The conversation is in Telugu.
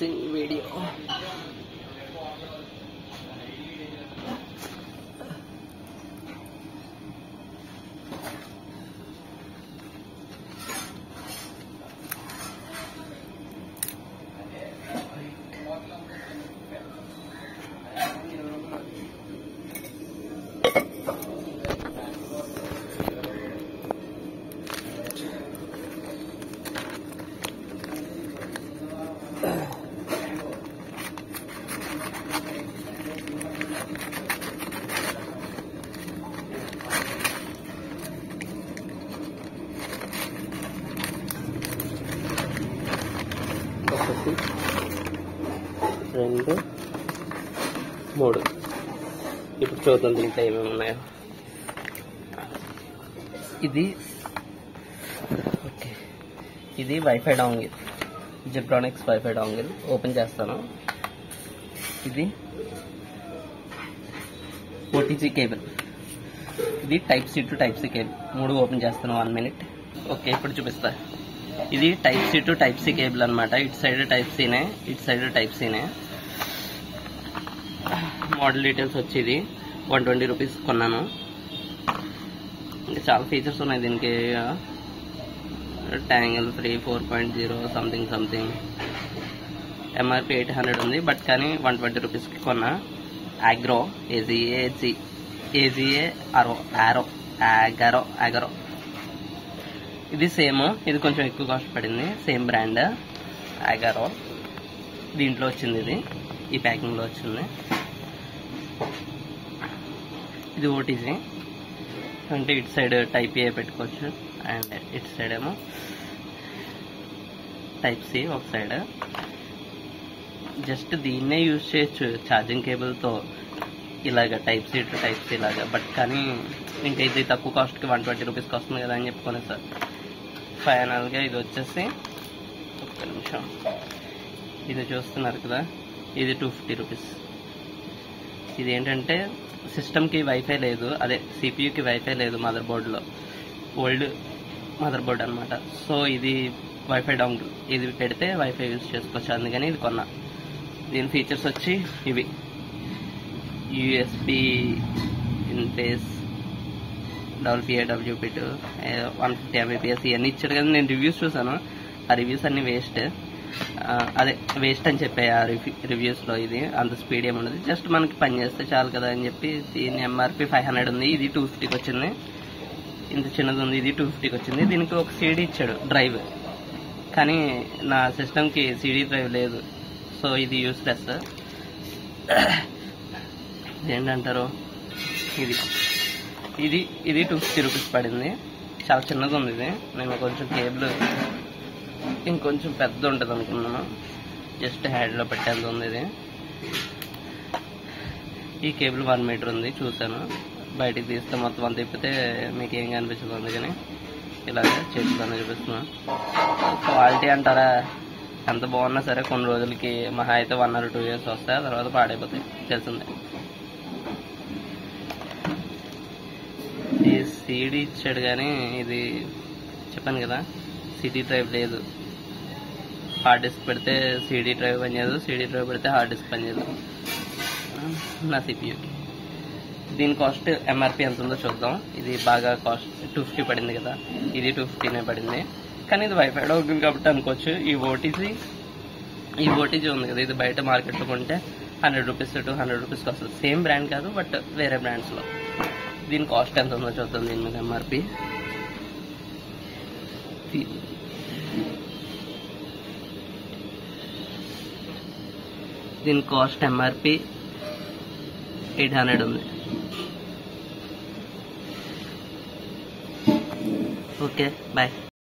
Unboxing video. ఒకటి, రెండు, మూడు. ఇప్పుడు చూద్దాం దీంట్లో ఏమేమి ఉన్నాయో. ఇది ఓకే, ఇది wifi dongle, Zebronics wifi dongle. Open చేస్తాను. ఇది ఓటీజీ కేబుల్, ఇది type C to type C cable. మూడు ఓపెన్ చేస్తాను. 1 minute. ఓకే, ఇప్పుడు చూపిస్తా. ఇది type C to type C cable అనమాట. ఇటు సైడ్ టైప్ సీనే, ఇటు సైడ్ టైప్ సీనే. మోడల్ డీటెయిల్స్ వచ్చి ఇది 120 రూపీస్ కొన్నాను. ఇంకా చాలా ఫీచర్స్ ఉన్నాయి దీనికి. Tangle free 4.0 something. ఎంఆర్పి 800 ఉంది, బట్ కానీ 120 రూపీస్కి కొన్నా. ఆగ్రో ఏజీఏ ఆగరో. ఇది సేమ్, ఇది కొంచెం ఎక్కువ కాస్ట్ పడింది. Same brand Agaro. దీంట్లో వచ్చింది, ఇది ఈ ప్యాకింగ్లో వచ్చింది. ఇది ఓటీజీ అంటే ఇటు సైడ్ టైప్ ఏ పెట్టుకోవచ్చు, అండ్ ఇటు సైడ్ ఏమో టైప్ సి ఒక సైడ్. జస్ట్ దీన్నే యూజ్ చేయొచ్చు ఛార్జింగ్ కేబుల్తో, ఇలాగ type C to type C లాగా. బట్ కానీ ఇంకా ఇది తక్కువ కాస్ట్కి 120 రూపీస్కి వస్తుంది కదా అని చెప్పుకోలే సార్. ఫైనల్గా ఇది వచ్చేసి, ఒక్క నిమిషం, ఇది చూస్తున్నారు కదా, ఇది 250 రూపీస్. ఇది ఏంటంటే సిస్టమ్కి వైఫై లేదు, అదే సిపియుకి వైఫై లేదు మదర్ బోర్డులో. ఓల్డ్ మదర్ బోర్డ్ అనమాట. సో ఇది వైఫై డాంగిల్, ఇది పెడితే వైఫై యూజ్ చేసుకోవచ్చు. అందుకని ఇది కొన్నా. దీని ఫీచర్స్ వచ్చి ఇవి: యూఎస్బి ఇన్ఫేస్, WPA/WP2, 150 Mbps ఇవన్నీ ఇచ్చాడు కదా. నేను రివ్యూస్ చూసాను, ఆ రివ్యూస్ అన్ని వేస్ట్. అదే వేస్ట్ అని చెప్పాయి ఆ రివ్యూస్లో. ఇది అంత స్పీడ్ ఏమి ఉండదు, జస్ట్ మనకి పని చేస్తే చాలు కదా అని చెప్పి. దీని ఎంఆర్పి 500 ఉంది, ఇది 250కి వచ్చింది. ఇంత చిన్నది ఉంది, ఇది 250కి వచ్చింది. దీనికి ఒక సిడీ ఇచ్చాడు, డ్రైవ్. కానీ నా సిస్టమ్కి సిడీ డ్రైవ్ లేదు, సో ఇది యూస్లెస్. ఏంటంటారు, ఇది 250 రూపీస్ పడింది. చాలా చిన్నది ఉంది ఇది. నేను కొంచెం కేబుల్ ఇంకొంచెం పెద్ద ఉంటుంది అనుకున్నాను. జస్ట్ హ్యాండ్లో పెట్టేంత ఉంది ఇది. ఈ కేబుల్ 1 మీటర్ ఉంది, చూసాను. బయటికి తీస్తే మొత్తం అంత తిప్పితే మీకు ఏం కనిపించదు, అందుకని ఇలాగే చేతిలోనే చూపిస్తున్నాను. క్వాలిటీ అంటారా, ఎంత బాగున్నా సరే కొన్ని రోజులకి మహా అయితే 1 or 2 years వస్తాయి, ఆ తర్వాత పాడైపోతాయి, తెలిసిందే. ఈ సీడీ ఇచ్చాడు కానీ ఇది చెప్పాను కదా, సిడీ డ్రైవ్ లేదు. హార్డ్ డిస్క్ పెడితే సిడీ డ్రైవ్ పనిచేయదు, సిడీ డ్రైవ్ పెడితే హార్డ్ డిస్క్ పనిచేయదు నా సిపియుకి. దీని కాస్ట్ ఎంఆర్పి ఎంత ఉందో చూద్దాం. ఇది బాగా కాస్ట్ 250 పడింది కదా, ఇది 250నే పడింది. కానీ ఇది వైఫై డాంగిల్ కాబట్టి అనుకోవచ్చు. ఈ ఓటీజీ ఉంది కదా, ఇది బయట మార్కెట్లో కొంటే 100 రూపీస్ 200 రూపీస్కి వస్తుంది. సేమ్ బ్రాండ్ కాదు, బట్ వేరే బ్రాండ్స్లో. దీని కాస్ట్ ఎంత ఉందో చూద్దాం. దీని మీద ఎంఆర్పి, దీని కాస్ట్ ఎంఆర్పి 800 ఉంది. Okay, bye.